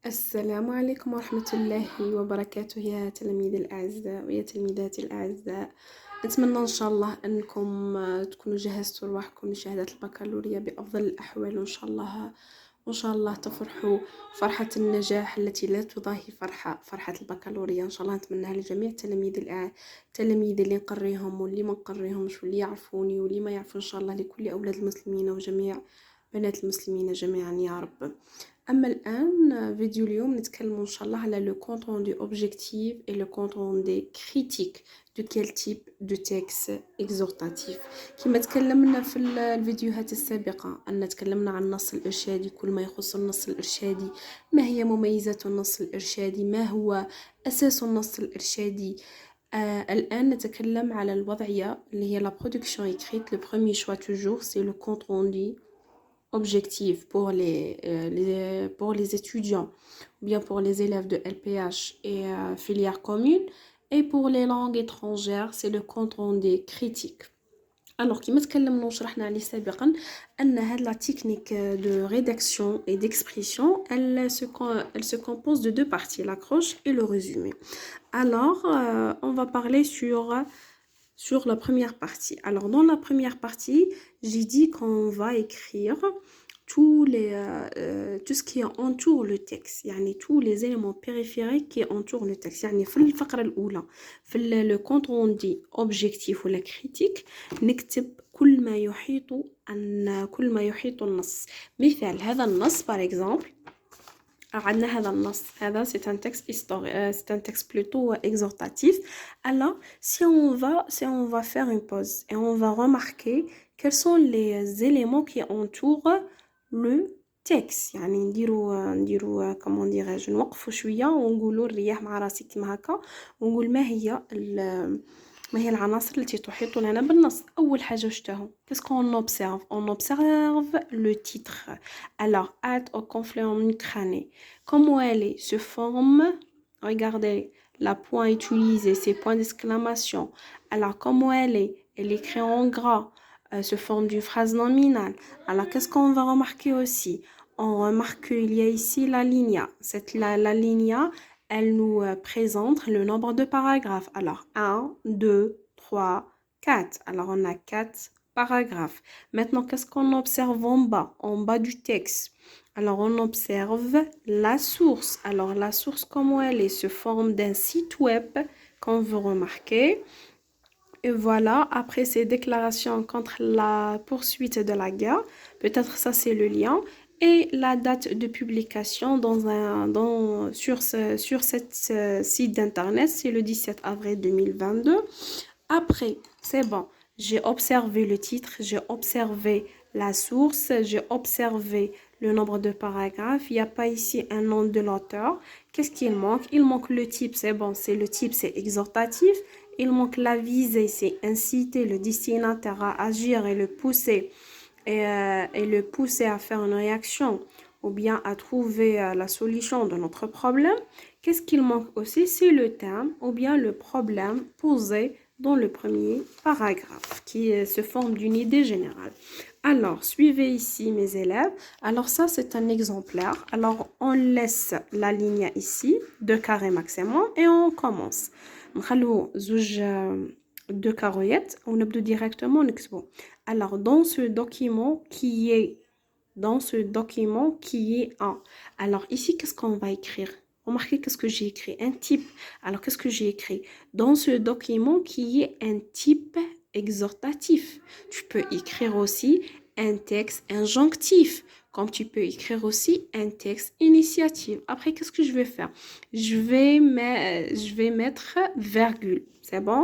السلام عليكم ورحمة الله وبركاته يا تلاميذ الأعزاء ويا تلميذاتي الأعزاء. نتمنى إن شاء الله أنكم تكونوا جهزتوا رواحكم لشهادة البكالوريا بأفضل الأحوال، وإن شاء الله تفرحوا فرحة النجاح التي لا تضاهي فرحة البكالوريا. إن شاء الله نتمناها لجميع التلاميذ اللي نقريهم واللي ما نقريهمش واللي يعرفوني واللي ما يعرفوا، إن شاء الله لكل أولاد المسلمين وجميع بنات المسلمين جميعا يا رب. أما الآن فيديو اليوم نتكلم إن شاء الله على le compte rendu objectif et le compte rendu critique de quel type de texte exhortatif. كما تكلمنا في الفيديوهات السابقة أن تكلمنا عن النص الإرشادي، كل ما يخص النص الإرشادي، ما هي مميزات النص الإرشادي، ما هو أساس النص الإرشادي. الآن نتكلم على الوضعية اللي هي la production écrite. Le premier choix toujours c'est le compte rendu objectif pour les étudiants, ou bien pour les élèves de LPH et filière commune, et pour les langues étrangères c'est le compte rendu critique. Alors كما تكلمنا وشرحنا عليه سابقا أن هذه la technique de rédaction et d'expression elle se compose de deux parties, l'accroche et le résumé. Alors on va parler sur la première partie. Alors, dans la première partie, j'ai dit qu'on va écrire tout ce qui entoure le texte, يعني tous les éléments périphériques qui entourent le texte. يعني في الفقرة الأولى في le compte rendu objectif ولا critique نكتب كل ما يحيط النص. مثال هذا النص par exemple، عندنا هذا النص هذا c'est un texte historique, c'est un texte plutôt exhortatif. Alors si on va faire une pause et on va remarquer quels sont les éléments qui entourent le texte. يعني نديرو comment dirais-je، نوقفوا شويه ونقولوا الرياح مع راسي كيما هكا ونقول ما هي العناصر التي تحيط لنا بالنص. أول حاجة وشتاهو qu'est-ce qu'on observe? On observe le titre. Alors halte au conflit en Ukraine, comment elle se forme, regardez la point utilisée, ces points d'exclamation. Alors comment elle est écrite en gras, se forme d'une phrase nominale. Alors qu'est-ce qu'on va remarquer aussi? On remarque qu'il y a ici la lignea. La lignea, elle nous présente le nombre de paragraphes. Alors 1, 2, 3, 4. Alors on a 4 paragraphes. Maintenant, qu'est-ce qu'on observe en bas du texte? Alors on observe la source. Alors la source, comment elle est, se forme d'un site web qu'on veut remarquer. Et voilà, après ces déclarations contre la poursuite de la guerre, peut-être ça c'est le lien. Et la date de publication sur ce site d'internet, c'est le 17 avril 2022. Après, c'est bon, j'ai observé le titre, j'ai observé la source, j'ai observé le nombre de paragraphes. Il n'y a pas ici un nom de l'auteur. Qu'est-ce qu'il manque? Il manque le type, c'est bon, c'est le type, c'est exhortatif. Il manque la visée, c'est inciter le destinataire à agir et le pousser à faire une réaction ou bien à trouver la solution de notre problème. Qu'est-ce qu'il manque aussi? C'est le thème ou bien le problème posé dans le premier paragraphe qui se forme d'une idée générale. Alors, suivez ici mes élèves. Alors ça, c'est un exemplaire. Alors, on laisse la ligne ici, 2 carrés maximum, et on commence. نخلو زوج deux carrettes ونبدو directement نكتبو. Alors dans ce document qui est un. Alors ici qu'est-ce qu'on va écrire? Remarquez qu'est-ce que j'ai écrit, un type. Alors qu'est-ce que j'ai écrit? Dans ce document qui est un type exhortatif. Tu peux écrire aussi un texte injonctif, comme tu peux écrire aussi un texte initiatif. Après, qu'est-ce que je vais faire? Je vais mettre virgule. C'est bon?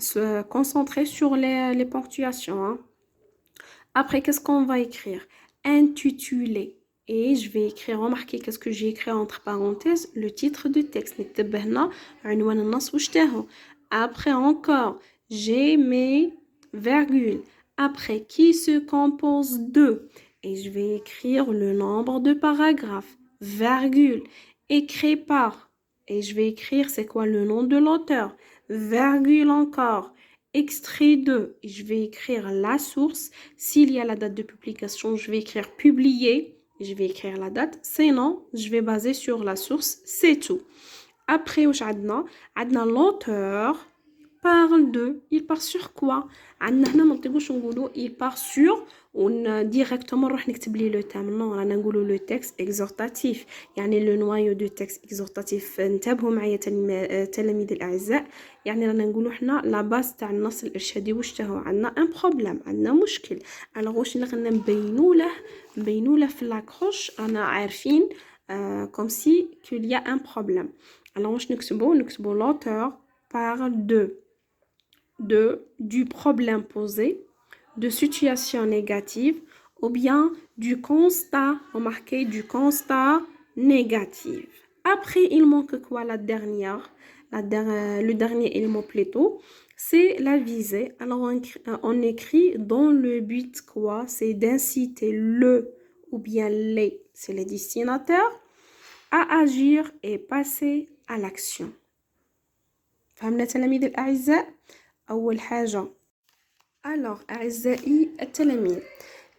Se concentrer sur les ponctuations. Hein? Après, qu'est-ce qu'on va écrire? Intitulé. Et je vais écrire, remarquez qu'est-ce que j'ai écrit entre parenthèses, le titre du texte. Après encore, j'ai mes virgules. Après, qui se compose de. Et je vais écrire le nombre de paragraphes. Virgule. Écrit par. Et je vais écrire c'est quoi le nom de l'auteur. Virgule encore. Extrait de. Et je vais écrire la source. S'il y a la date de publication, je vais écrire publié. je vais écrire la date. Sinon, je vais baser sur la source, c'est tout. Après, عندنا l'auteur parle de. Il part sur quoi? Il part sur directement نروح نكتب لي le thème. Non, رانا نقولوا le texte exhortatif. يعني le noyau de texte exhortatif. انتبهوا معايا تلاميذ الأعزاء. يعني رانا نقولوا حنا لا باس تاع النص الإرشادي واش هو عندنا ان بروبليم عندنا مشكل. alors واش نقدر نبينوا له في لاكروش رانا عارفين comme si qu'il y a un problème. alors واش نكتبوا l'auteur parle du problème posé, de situation négative ou bien du constat, remarquez, du constat négatif. Après, il manque quoi le dernier élément plutôt, c'est la visée. Alors, on écrit dans le but quoi? C'est d'inciter le ou bien les, c'est les destinataires, à agir et passer à l'action. فهمنا تلاميذ الأعزاء؟ أول حاجة alors أعزائي التلاميذ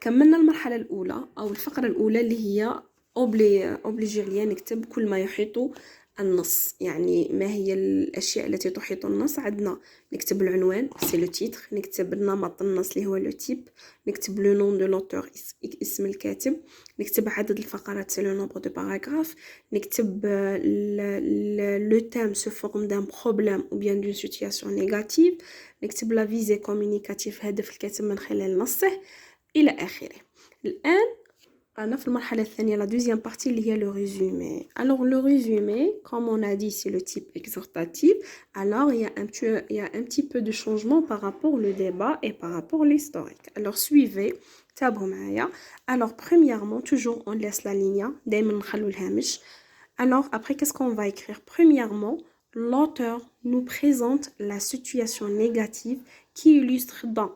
كملنا المرحلة الأولى أو الفقرة الأولى اللي هي obligé عليا نكتب كل ما يحيط النص. يعني ما هي الأشياء التي تحيط النص؟ عندنا نكتب العنوان سي لو تيتر، نكتب نمط النص اللي هو لو تيب، نكتب لو نون دو لوتور اسم الكاتب، نكتب عدد الفقرات سي لو نومبر دو باراغراف، نكتب لو تيم سو فورم دان بروبليم او بيان دون سيتوياسيون نيجاتيف، نكتب لا فيزي كومونيكاتيف هدف الكاتب من خلال نصه إلى آخره. الآن أنا في المرحلة الثانية la deuxième partie اللي هي le résumé. Alors le résumé, comme on a dit, c'est le type exhortatif. Alors il y a un petit peu de changement par rapport au débat et par rapport à l'historique. Alors suivez, تابعوا معايا. Alors premièrement, toujours on laisse la ligne, دايما نخلو الهامش. Alors après qu'est-ce qu'on va écrire? Premièrement, l'auteur nous présente la situation négative qui illustre dans.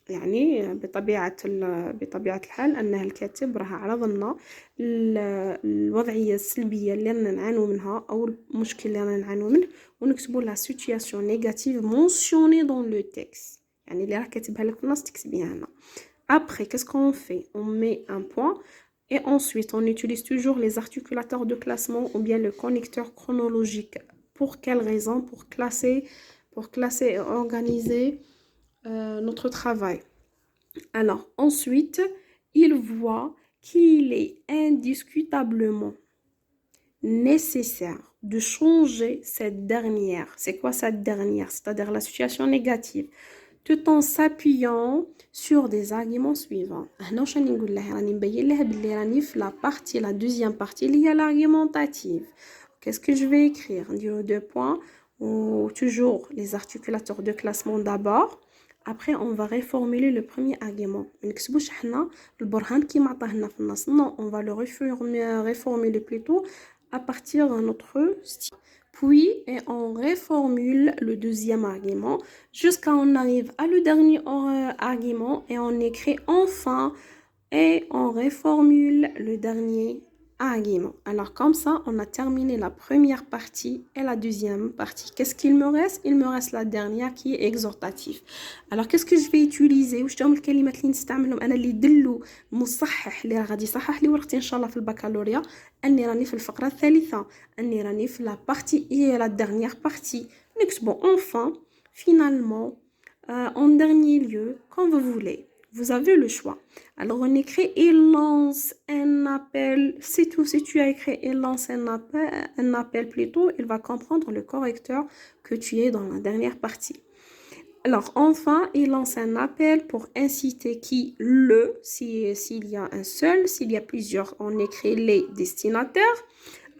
يعني بطبيعة الحال أن الكاتب راه عرض لنا الوضعية السلبية اللي رانا نعانو منها أو المشكل اللي رانا نعانو منه ونكتبو la situation négative mentionnée dans le texte. يعني اللي راه كاتبها لك في النص تكتبيها هنا. Après, qu'est-ce qu'on fait? On met un point et ensuite on utilise toujours les articulateurs de classement ou bien le connecteur chronologique. Pour quelle raison? Pour classer et organiser notre travail. Alors ensuite, il voit qu'il est indiscutablement nécessaire de changer cette dernière. C'est quoi cette dernière? C'est-à-dire la situation négative, tout en s'appuyant sur des arguments suivants. La deuxième partie, il y a l'argumentative. Qu'est-ce que je vais écrire? Dire deux points ou toujours les articulateurs de classement d'abord. Après, on va reformuler le premier argument. Non, on va le reformuler plutôt à partir de notre style. Puis, on reformule le deuxième argument jusqu'à on arrive à le dernier argument et on écrit enfin et on reformule le dernier argument. Alors comme ça, on a terminé la première partie et la deuxième partie. Qu'est-ce qu'il me reste? Il me reste la dernière qui est exhortative. Alors qu'est-ce que je vais utiliser? واش هما الكلمات اللي نستعملهم انا اللي يدلوا مصحح اللي غادي يصحح لي ورقتي ان شاء الله في البكالوريا اني راني في الفقره الثالثه، اني راني في لا بارتي اي لا dernière partie. نكتبوا enfin, finalement, en dernier lieu, comme vous voulez. Vous avez le choix. Alors, on écrit « Il lance un appel ». C'est tout. Si tu as écrit « Il lance un appel plutôt, il va comprendre le correcteur que tu es dans la dernière partie. Alors, enfin, il lance un appel pour inciter qui? Le, s'il y a un seul. S'il y a plusieurs, on écrit « les destinataires »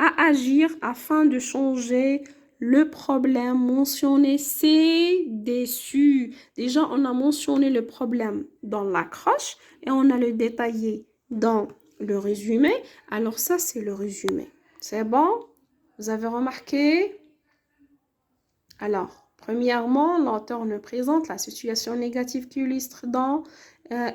à agir afin de changer le problème mentionné, c'est déçu. Déjà, on a mentionné le problème dans l'accroche et on a le détaillé dans le résumé. Alors ça, c'est le résumé. C'est bon? Vous avez remarqué? Alors, premièrement, l'auteur nous présente la situation négative qui illustre dans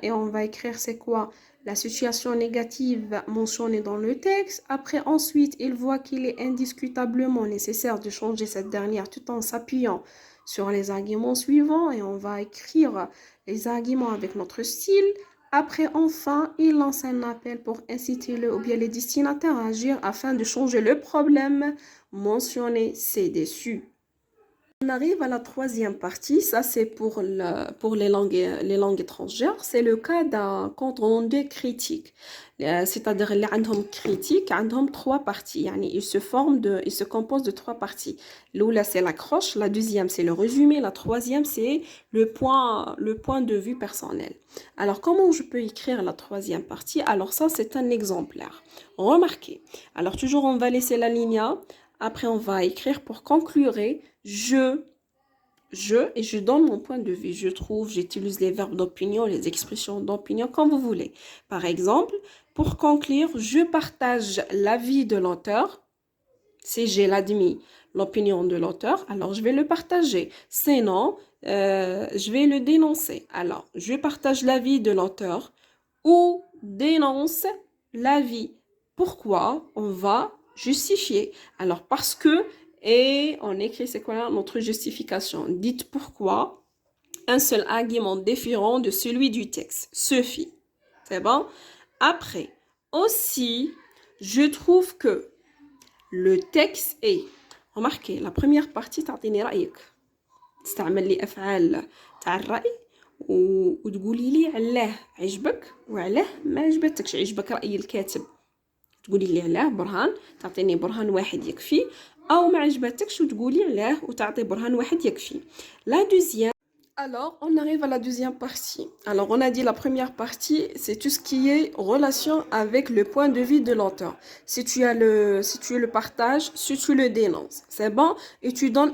et on va écrire c'est quoi? La situation négative mentionnée dans le texte. Après, ensuite, il voit qu'il est indiscutablement nécessaire de changer cette dernière tout en s'appuyant sur les arguments suivants. Et on va écrire les arguments avec notre style. Après, enfin, il lance un appel pour inciter le ou bien les destinataires à agir afin de changer le problème mentionné ci-dessus. On arrive à la troisième partie, ça c'est pour les langues étrangères, c'est le cas d'un compte rendu critique. C'est-à-dire les عندهم critique, عندهم trois parties. يعني il se compose de trois parties. L'oula c'est l'accroche, la deuxième c'est le résumé, la troisième c'est le point de vue personnel. Alors comment je peux écrire la troisième partie? Alors ça c'est un exemplaire. Remarquez. Alors toujours on va laisser la ligne A. Après, on va écrire pour conclure et je donne mon point de vue. Je trouve, j'utilise les verbes d'opinion, les expressions d'opinion, comme vous voulez. Par exemple, pour conclure, je partage l'avis de l'auteur. Si j'ai l'admis l'opinion de l'auteur, alors je vais le partager. Sinon, je vais le dénoncer. Alors, je partage l'avis de l'auteur ou dénonce l'avis. Pourquoi? On va justifier. Alors, parce que, et on écrit, c'est quoi notre justification? Dites pourquoi un seul argument différent de celui du texte suffit. C'est bon? Après, aussi, je trouve que le texte est, remarquez, la première partie تعطيني رأيك تستعمل لي أفعال تاع الرأي وتقولي لي علاه عجبك وعلاه ما عجبتكش عجبك رأي الكاتب تقولي لي علاه برهان تعطيني برهان واحد يكفي أو ما عجبتكش وتقولي علاه وتعطي برهان واحد يكفي. La deuxième. Alors, on arrive à la deuxième partie. Alors, on a dit la première partie, c'est tout ce qui est relation avec le point de vue de l'auteur. Si tu le partages, si tu le dénonces, c'est bon, et tu donnes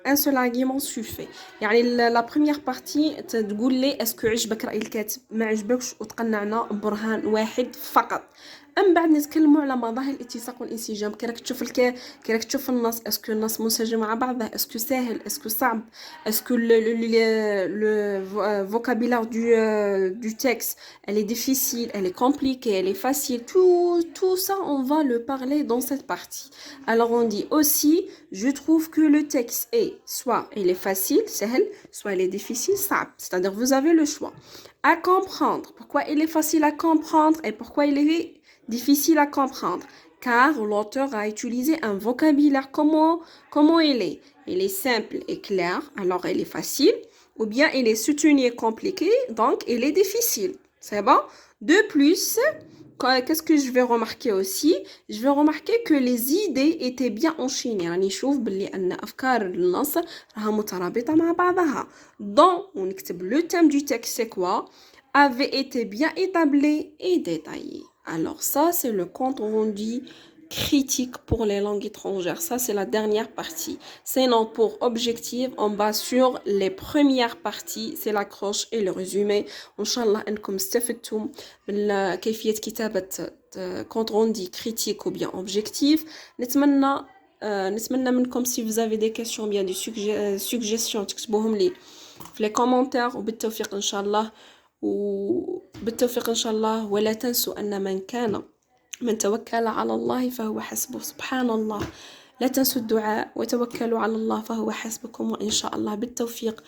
un seul argument suffit. يعني la première partie تقول لي est-ce que عجبك رأي الكاتب ما عجبكش وتقنعنا برهان واحد فقط. أم بعد نتكلموا على مظاهر الاتساق والانسجام. كي راك تشوف النص اسكو النص منسجم مع بعضه اسكو سهل اسكو صعب اسكو le vocabulaire du texte elle est difficile, elle est compliquée, elle est facile, tout ça on va le parler dans cette partie. Alors on dit aussi je trouve que le texte est soit il est facile, سهل, soit il est difficile, صعب. C'est-à-dire vous avez le choix à comprendre. Pourquoi il est facile à comprendre et pourquoi il est difficile à comprendre? Car l'auteur a utilisé un vocabulaire comment il est. Il est simple et clair, alors il est facile, ou bien il est soutenu et compliqué, donc il est difficile. C'est bon? De plus, qu'est-ce que je vais remarquer aussi? Je vais remarquer que les idées étaient bien enchaînées. يعني نشوف باللي أن أفكار النص راها مترابطة مع بعضها. Donc, on écrit le thème du texte, c'est quoi? Avait été bien établi et détaillé. Alors ça, c'est le compte rendu critique pour les langues étrangères. Ça, c'est la dernière partie. Sinon, pour objectif, on base sur les premières parties. C'est l'accroche et le résumé. Inch'Allah, أنكم استفدتم من كيفية كتابة compte rendu critique ou bien objectif. نتمنى منكم si vous avez des questions bien des suggestions تكتبوهم لي في les commentaires وبالتوفيق إن شاء الله ولا تنسوا أن من توكل على الله فهو حسبه. سبحان الله. لا تنسوا الدعاء وتوكلوا على الله فهو حسبكم وإن شاء الله بالتوفيق